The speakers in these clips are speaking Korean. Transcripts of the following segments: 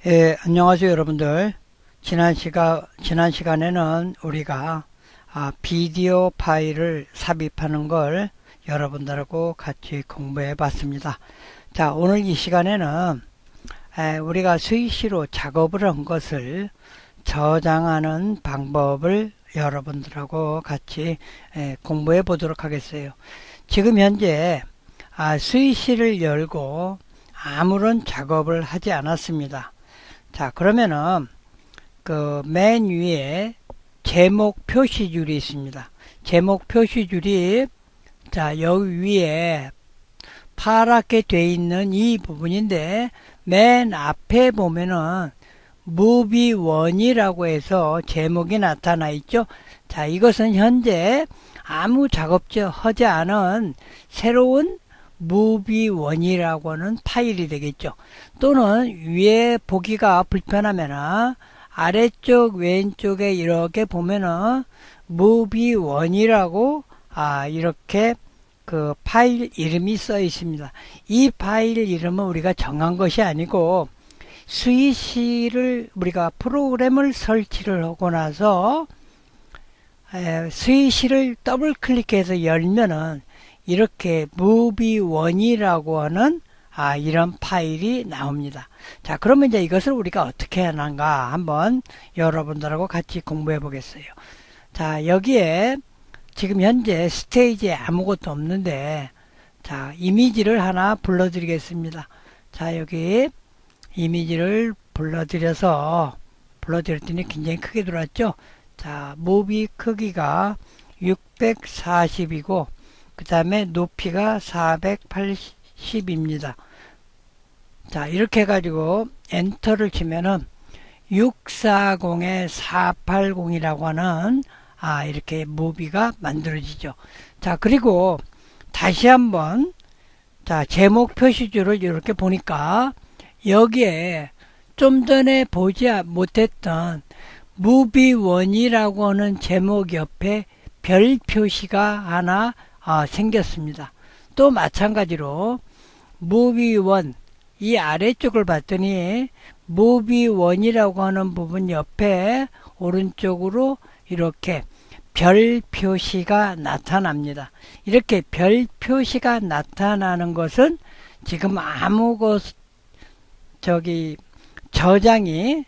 안녕하세요 여러분들. 지난 시간에는 우리가 비디오 파일을 삽입하는 걸 여러분들하고 같이 공부해 봤습니다. 자, 오늘 이 시간에는 우리가 스위시로 작업을 한 것을 저장하는 방법을 여러분들하고 같이 공부해 보도록 하겠어요. 지금 현재 스위시를 열고 아무런 작업을 하지 않았습니다. 자, 그러면은 그 맨 위에 제목 표시줄이 있습니다. 제목 표시줄이 여기 위에 파랗게 되어 있는 이 부분인데, 맨 앞에 보면은 무비 1이라고 해서 제목이 나타나 있죠. 자, 이것은 현재 아무 작업도 하지 않은 새로운 무비 1이라고 하는 파일이 되겠죠. 또는 위에 보기가 불편하면 아래쪽 왼쪽에 이렇게 보면은 무비 1이라고 이렇게 그 파일 이름이 써 있습니다. 이 파일 이름은 우리가 정한 것이 아니고 스위시를 우리가 프로그램을 설치를 하고 나서 스위시를 더블 클릭해서 열면은 이렇게 무비 1이라고 하는 이런 파일이 나옵니다. 자, 그러면 이제 이것을 우리가 어떻게 하는가 한번 여러분들하고 같이 공부해 보겠어요. 자, 여기에 지금 현재 스테이지에 아무것도 없는데, 자, 이미지를 하나 불러드리겠습니다. 자, 여기 이미지를 불러드렸더니 굉장히 크게 들어왔죠. 자, 무비 크기가 640이고 그 다음에 높이가 480입니다. 자, 이렇게 해가지고 엔터를 치면은 640에 480이라고 하는 이렇게 무비가 만들어지죠. 자, 그리고 다시 한번 제목 표시줄을 이렇게 보니까 여기에 좀 전에 보지 못했던 무비 1이라고 하는 제목 옆에 별 표시가 하나 생겼습니다. 또 마찬가지로 무비 1 이 아래쪽을 봤더니 무비 1이라고 하는 부분 옆에 오른쪽으로 이렇게 별 표시가 나타납니다. 이렇게 별 표시가 나타나는 것은 지금 아무 저장이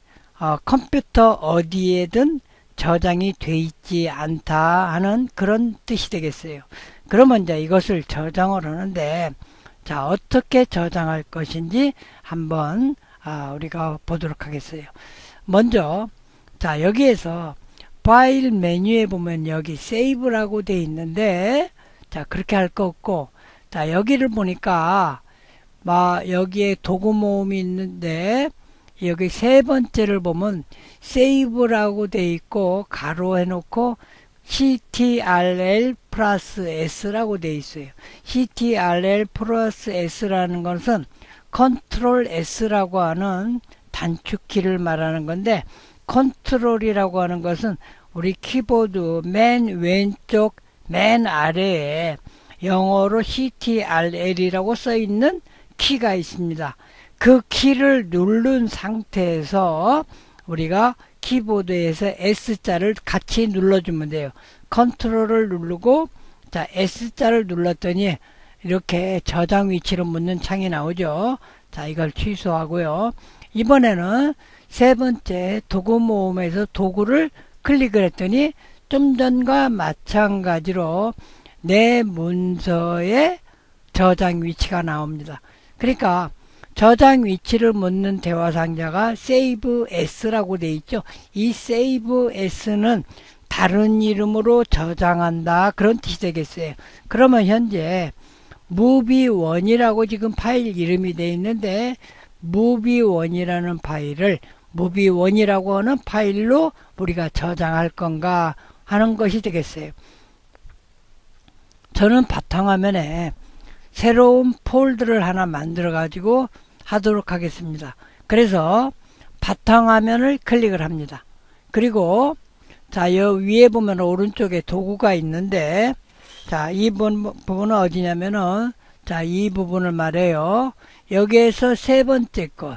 컴퓨터 어디에든 저장이 돼 있지 않다 하는 그런 뜻이 되겠어요. 그러면 이제 이것을 저장을 하는데, 자, 어떻게 저장할 것인지 한번 우리가 보도록 하겠어요. 먼저 여기에서 파일 메뉴에 보면 여기 세이브라고 되어 있는데, 자, 그렇게 할 거 없고, 자, 여기를 보니까 여기에 도구 모음이 있는데, 여기 세 번째를 보면 세이브라고 되어 있고 가로 해놓고 ctrl 플러스 s라고 되어 있어요. ctrl 플러스 s라는 것은 컨트롤 s라고 하는 단축키를 말하는 건데, 컨트롤이라고 하는 것은 우리 키보드 맨 왼쪽 맨 아래에 영어로 ctrl이라고 써 있는 키가 있습니다. 그 키를 누른 상태에서 우리가 키보드에서 S자를 같이 눌러주면 돼요. 컨트롤을 누르고 S자를 눌렀더니 이렇게 저장 위치를 묻는 창이 나오죠. 자, 이걸 취소하고요. 이번에는 세 번째 도구 모음에서 도구를 클릭을 했더니 좀 전과 마찬가지로 내 문서의 저장 위치가 나옵니다. 그러니까 저장 위치를 묻는 대화 상자가 Save S라고 되어 있죠. 이 Save S는 다른 이름으로 저장한다 그런 뜻이 되겠어요. 그러면 현재 무비 1이라고 지금 파일 이름이 되어 있는데, 무비 1이라는 파일을 무비 1이라고 하는 파일로 우리가 저장할 건가 하는 것이 되겠어요. 저는 바탕화면에 새로운 폴더를 하나 만들어 가지고 하도록 하겠습니다. 그래서 바탕화면을 클릭을 합니다. 그리고 여기 위에 보면 오른쪽에 도구가 있는데, 이 부분은 어디냐면은 이 부분을 말해요. 여기에서 세 번째 것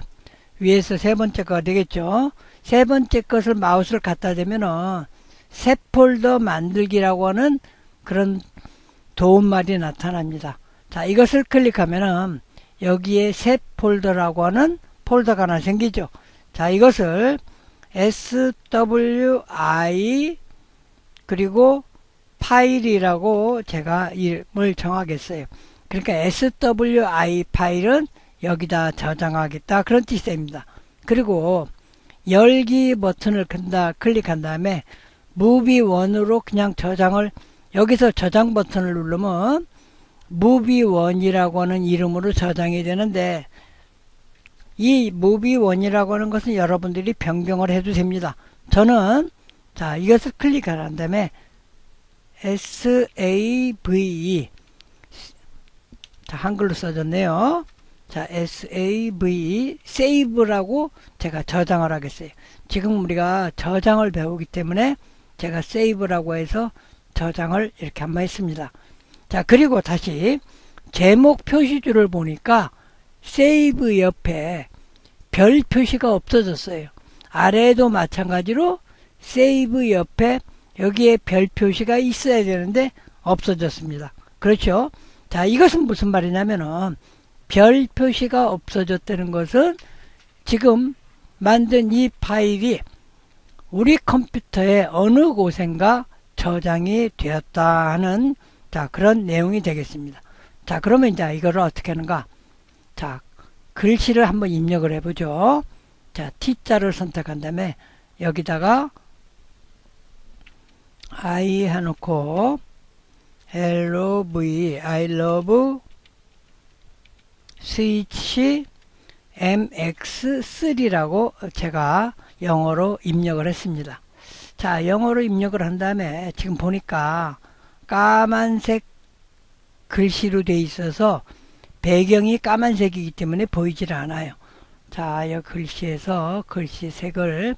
위에서 세 번째 거가 되겠죠. 세 번째 것을 마우스를 갖다 대면은 새 폴더 만들기라고 하는 그런 도움말이 나타납니다. 자, 이것을 클릭하면은 여기에 새 폴더라고 하는 폴더가 하나 생기죠. 자, 이것을 SWI 그리고 파일이라고 제가 이름을 정하겠어요. 그러니까 SWI 파일은 여기다 저장하겠다 그런 뜻이 됩니다. 그리고 열기 버튼을 클릭한 다음에 무비 1으로 그냥 저장을 여기서 저장 버튼을 누르면 무비 1이라고 하는 이름으로 저장이 되는데 이 무비 1이라고 하는 것은 여러분들이 변경을 해도 됩니다. 저는 자 이것을 클릭한 다음에 SAVE 자 한글로 써졌네요. 자 SAVE 세이브라고 제가 저장을 하겠어요. 지금 우리가 저장을 배우기 때문에 제가 세이브라고 해서 저장을 이렇게 한번 했습니다. 자 그리고 다시 제목 표시줄을 보니까 세이브 옆에 별 표시가 없어졌어요. 아래에도 마찬가지로 세이브 옆에 여기에 별 표시가 있어야 되는데 없어졌습니다. 그렇죠? 자 이것은 무슨 말이냐면은 별 표시가 없어졌다는 것은 지금 만든 이 파일이 우리 컴퓨터의 어느 곳인가 저장이 되었다 하는 자 그런 내용이 되겠습니다. 자 그러면 이제 이거를 어떻게 하는가? 자 글씨를 한번 입력을 해보죠. 자 T자를 선택한 다음에 여기다가 I 해놓고 LOV I love 스위치 MX3라고 제가 영어로 입력을 했습니다. 자 영어로 입력을 한 다음에 지금 보니까 까만색 글씨로 되어 있어서 배경이 까만색이기 때문에 보이질 않아요. 자 이 글씨에서 글씨 색을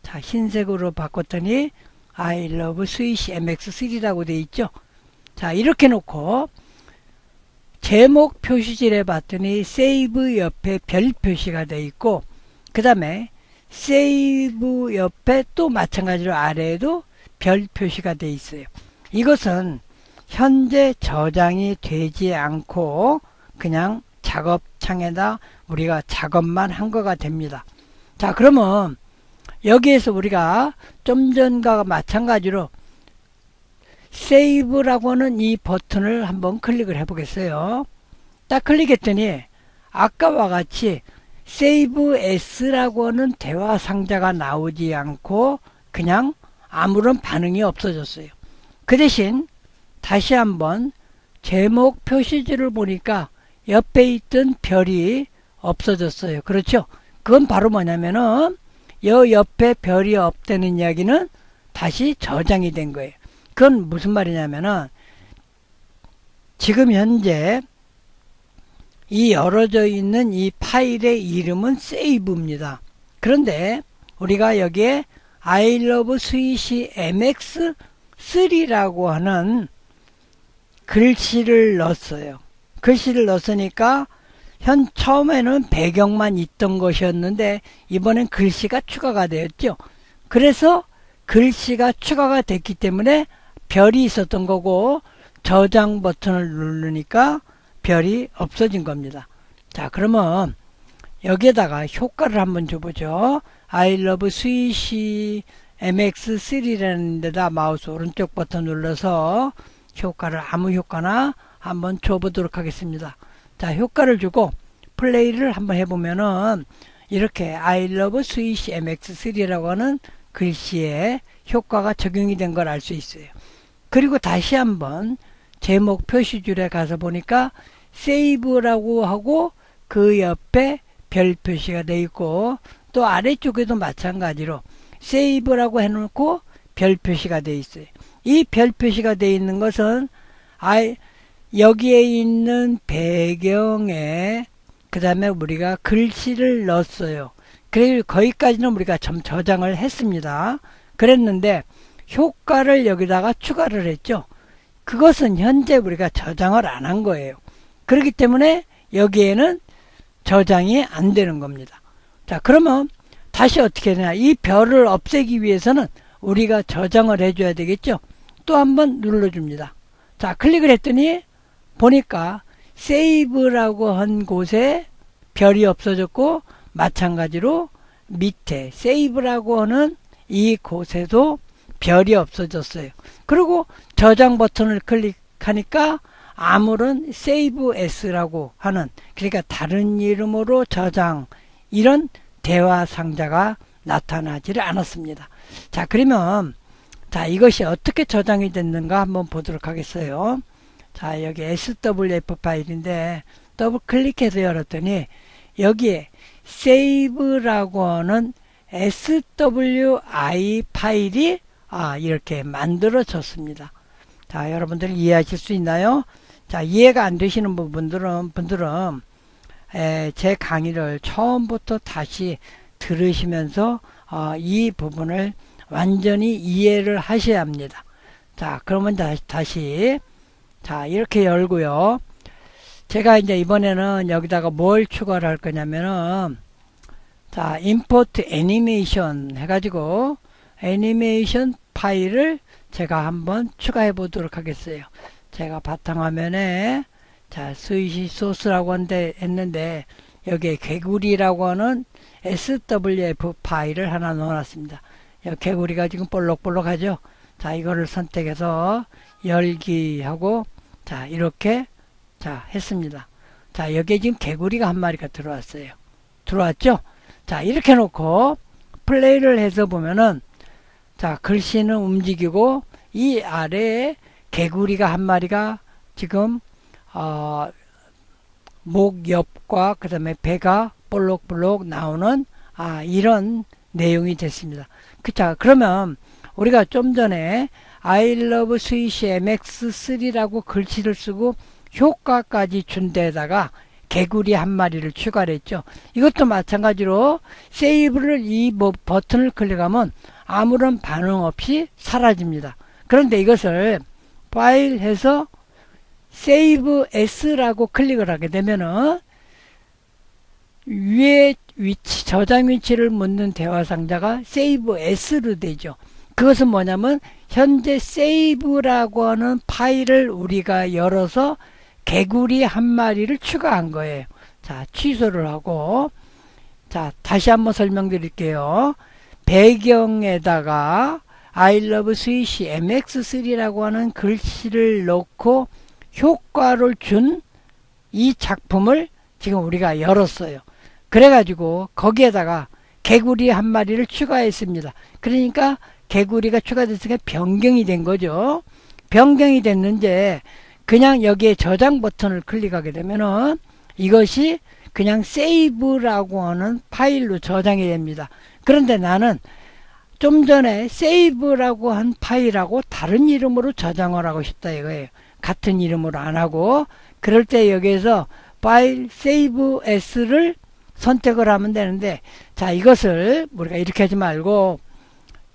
자 흰색으로 바꿨더니 I love 스위치 MX3라고 되어 있죠. 자 이렇게 놓고 제목 표시줄에 봤더니 세이브 옆에 별 표시가 되어 있고 그 다음에 세이브 옆에 또 마찬가지로 아래에도 별 표시가 되어 있어요. 이것은 현재 저장이 되지 않고 그냥 작업창에다 우리가 작업만 한 거가 됩니다. 자 그러면 여기에서 우리가 좀 전과 마찬가지로 세이브라고 하는 이 버튼을 한번 클릭을 해 보겠어요. 딱 클릭했더니 아까와 같이 세이브 S라고 하는 대화 상자가 나오지 않고 그냥 아무런 반응이 없어졌어요. 그 대신 다시 한번 제목 표시줄을 보니까 옆에 있던 별이 없어졌어요. 그렇죠? 그건 바로 뭐냐면은 여 옆에 별이 없다는 이야기는 다시 저장이 된 거예요. 그건 무슨 말이냐면은 지금 현재 이 열어져 있는 이 파일의 이름은 세이브입니다. 그런데 우리가 여기에 I love 스위치 MX3라고 하는 글씨를 넣었어요. 글씨를 넣었으니까 처음에는 배경만 있던 것이었는데 이번엔 글씨가 추가가 되었죠. 그래서 글씨가 추가가 됐기 때문에 별이 있었던 거고 저장 버튼을 누르니까 별이 없어진 겁니다. 자 그러면 여기에다가 효과를 한번 줘보죠. I love 스위치 MX3라는 데다 마우스 오른쪽 버튼 눌러서 효과를 아무 효과나 한번 줘보도록 하겠습니다. 자 효과를 주고 플레이를 한번 해보면은 이렇게 I love 스위치 MX3라고 하는 글씨에 효과가 적용이 된 걸 알 수 있어요. 그리고 다시 한번 제목 표시줄에 가서 보니까 세이브라고 하고 그 옆에 별 표시가 되어 있고 또 아래쪽에도 마찬가지로 세이브라고 해놓고 별 표시가 되어 있어요. 이 별 표시가 되어 있는 것은 여기에 있는 배경에 그 다음에 우리가 글씨를 넣었어요. 그래서 거기까지는 우리가 좀 저장을 했습니다. 그랬는데 효과를 여기다가 추가를 했죠. 그것은 현재 우리가 저장을 안 한 거예요. 그렇기 때문에 여기에는 저장이 안 되는 겁니다. 자, 그러면 다시 어떻게 되냐. 이 별을 없애기 위해서는 우리가 저장을 해줘야 되겠죠. 또 한번 눌러줍니다. 자, 클릭을 했더니 보니까 세이브라고 한 곳에 별이 없어졌고, 마찬가지로 밑에 세이브라고 하는 이 곳에도 별이 없어졌어요. 그리고 저장 버튼을 클릭하니까 아무런 세이브 S라고 하는, 그러니까 다른 이름으로 저장, 이런 대화 상자가 나타나지를 않았습니다. 자, 그러면 자, 이것이 어떻게 저장이 됐는가 한번 보도록 하겠어요. 자, 여기 SWF 파일인데 더블 클릭해서 열었더니 여기에 save라고 하는 SWI 파일이 이렇게 만들어졌습니다. 자, 여러분들 이해하실 수 있나요? 자, 이해가 안 되시는 분들은 제 강의를 처음부터 다시 들으시면서 이 부분을 완전히 이해를 하셔야 합니다. 자, 그러면 다시 자, 이렇게 열고요. 제가 이제 이번에는 여기다가 뭘 추가를 할 거냐면은, 자, import animation 해가지고 애니메이션 파일을 제가 한번 추가해 보도록 하겠어요. 제가 바탕화면에 자, 스위시 소스라고 했는데 여기에 개구리라고 하는 SWF 파일을 하나 넣어놨습니다. 개구리가 지금 볼록볼록하죠. 자, 이거를 선택해서 열기 하고, 자, 이렇게 자 했습니다. 자, 여기에 지금 개구리가 한 마리가 들어왔어요. 들어왔죠? 자, 이렇게 놓고 플레이를 해서 보면은, 자, 글씨는 움직이고 이 아래에 개구리가 한 마리가 지금 목 옆과 그 다음에 배가 볼록볼록 나오는 이런 내용이 됐습니다. 자, 그러면 우리가 좀 전에 I love 스위시 MX3라고 글씨를 쓰고 효과까지 준 데다가 개구리 한 마리를 추가를 했죠. 이것도 마찬가지로 세이브를 이 버튼을 클릭하면 아무런 반응 없이 사라집니다. 그런데 이것을 파일 해서 세이브 S라고 클릭을 하게 되면은 위에 위치, 저장 위치를 묻는 대화 상자가 세이브 S로 되죠. 그것은 뭐냐면 현재 세이브라고 하는 파일을 우리가 열어서 개구리 한 마리를 추가한 거예요. 자, 취소를 하고, 자, 다시 한번 설명드릴게요. 배경에다가 I love 스위시 MX3라고 하는 글씨를 넣고 효과를 준 이 작품을 지금 우리가 열었어요. 그래가지고 거기에다가 개구리 한 마리를 추가했습니다. 그러니까 개구리가 추가됐으니까 변경이 된 거죠. 변경이 됐는데 그냥 여기에 저장 버튼을 클릭하게 되면은 이것이 그냥 세이브라고 하는 파일로 저장이 됩니다. 그런데 나는 좀 전에 세이브라고 한 파일하고 다른 이름으로 저장을 하고 싶다 이거예요. 같은 이름으로 안 하고, 그럴 때 여기에서 파일 세이브 S를 선택을 하면 되는데, 자, 이것을 우리가 이렇게 하지 말고,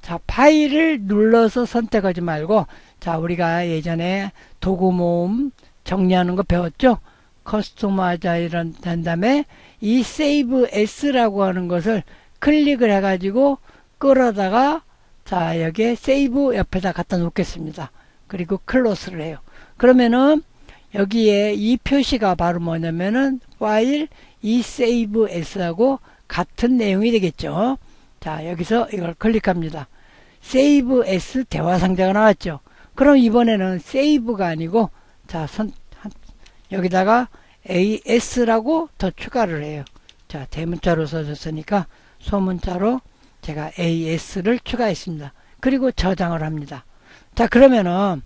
자, 파일을 눌러서 선택하지 말고, 자, 우리가 예전에 도구 모음 정리하는 거 배웠죠? 커스터마이즈 이런 된 다음에 이 세이브 S라고 하는 것을 클릭을 해가지고 끌어다가, 자, 여기에 세이브 옆에다 갖다 놓겠습니다. 그리고 클로스를 해요. 그러면은 여기에 이 표시가 바로 뭐냐면은 파일 이 세이브 S하고 같은 내용이 되겠죠. 자, 여기서 이걸 클릭합니다. 세이브 S 대화 상자가 나왔죠. 그럼 이번에는 세이브가 아니고, 자, 여기다가 AS라고 더 추가를 해요. 자, 대문자로 써졌으니까 소문자로 제가 AS를 추가했습니다. 그리고 저장을 합니다. 자, 그러면은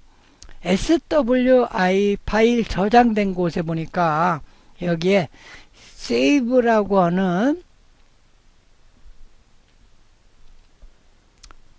SWI 파일 저장된 곳에 보니까 여기에 save라고 하는,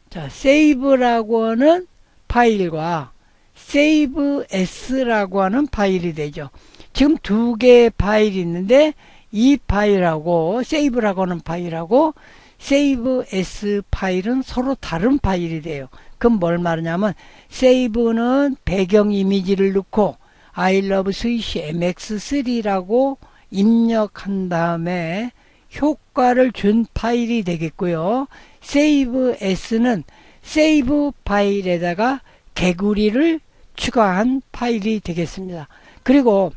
자, save라고 하는 파일과 save s라고 하는 파일이 되죠. 지금 두 개의 파일이 있는데 이 파일하고 save라고 하는 파일하고 save s 파일은 서로 다른 파일이 돼요. 그럼 뭘 말하냐면 save는 배경 이미지를 넣고 I love 스위시 MX3라고 입력한 다음에 효과를 준 파일이 되겠고요. save as는 save 파일에다가 개구리를 추가한 파일이 되겠습니다. 그리고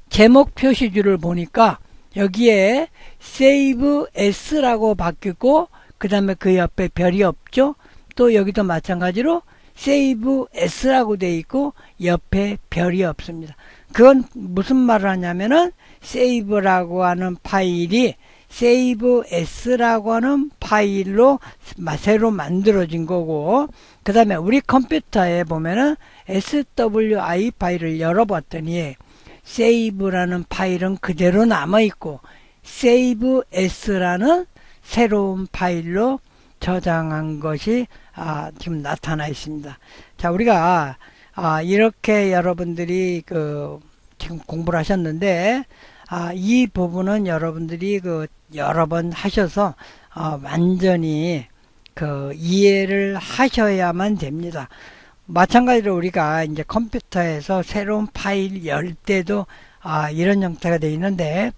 제목 표시줄을 보니까 여기에 save as라고 바뀌고 그 다음에 그 옆에 별이 없죠. 또 여기도 마찬가지로 save as라고 되어 있고 옆에 별이 없습니다. 그건 무슨 말을 하냐면은 save라고 하는 파일이 save as라고 하는 파일로 새로 만들어진 거고, 그 다음에 우리 컴퓨터에 보면은 SWI 파일을 열어봤더니 save라는 파일은 그대로 남아있고 save as라는 새로운 파일로 저장한 것이 지금 나타나 있습니다. 자, 우리가 이렇게 여러분들이 지금 공부를 하셨는데 이 부분은 여러분들이 여러 번 하셔서 완전히 이해를 하셔야만 됩니다. 마찬가지로 우리가 이제 컴퓨터에서 새로운 파일 열 때도 이런 형태가 되어 있는데,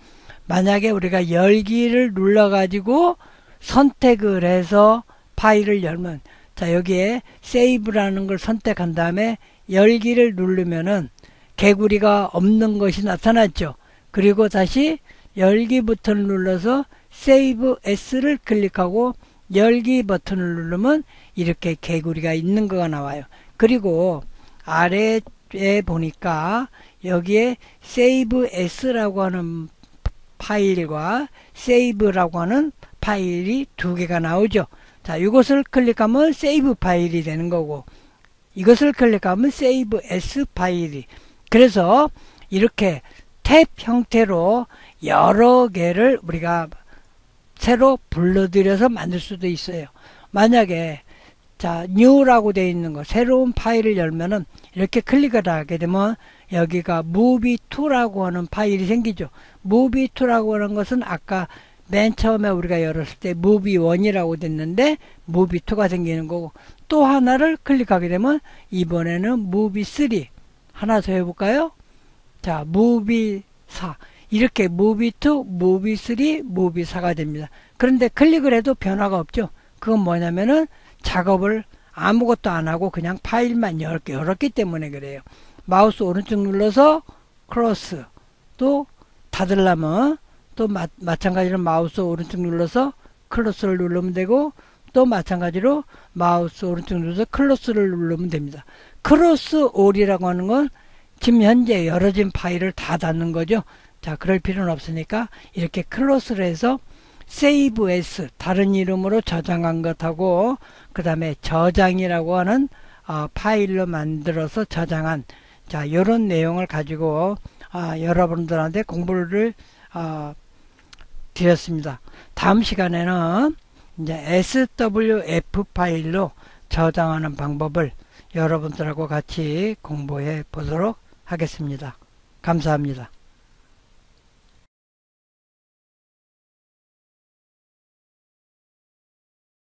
만약에 우리가 열기를 눌러 가지고 선택을 해서 파일을 열면, 자, 여기에 세이브라는 걸 선택한 다음에 열기를 누르면은 개구리가 없는 것이 나타났죠. 그리고 다시 열기 버튼을 눌러서 세이브 S를 클릭하고 열기 버튼을 누르면 이렇게 개구리가 있는 거가 나와요. 그리고 아래에 보니까 여기에 save as라고 하는 파일과 save라고 하는 파일이 두 개가 나오죠. 자, 이것을 클릭하면 save 파일이 되는 거고, 이것을 클릭하면 save as 파일이. 그래서 이렇게 탭 형태로 여러 개를 우리가 새로 불러들여서 만들 수도 있어요. 만약에 자, new라고 되어 있는 거, 새로운 파일을 열면은 이렇게 클릭을 하게 되면 여기가 movie2라고 하는 파일이 생기죠. movie2라고 하는 것은 아까 맨 처음에 우리가 열었을 때 movie1이라고 됐는데 movie2가 생기는 거고, 또 하나를 클릭하게 되면 이번에는 movie3. 하나 더 해볼까요? 자, movie4. 이렇게 movie2, movie3, movie4가 됩니다. 그런데 클릭을 해도 변화가 없죠. 그건 뭐냐면은 작업을 아무것도 안 하고 그냥 파일만 열었기 때문에 그래요. 마우스 오른쪽 눌러서 크로스, 또 닫으려면 또 마찬가지로 마우스 오른쪽 눌러서 클로스를 누르면 되고, 또 마찬가지로 마우스 오른쪽 눌러서 클로스를 누르면 됩니다. 크로스 올이라고 하는 건 지금 현재 열어진 파일을 다 닫는 거죠. 자, 그럴 필요는 없으니까 이렇게 클로스를 해서 save as, 다른 이름으로 저장한 것하고 그 다음에 저장이라고 하는 파일로 만들어서 저장한, 자, 요런 내용을 가지고 여러분들한테 공부를 드렸습니다. 다음 시간에는 이제 SWF 파일로 저장하는 방법을 여러분들하고 같이 공부해 보도록 하겠습니다. 감사합니다.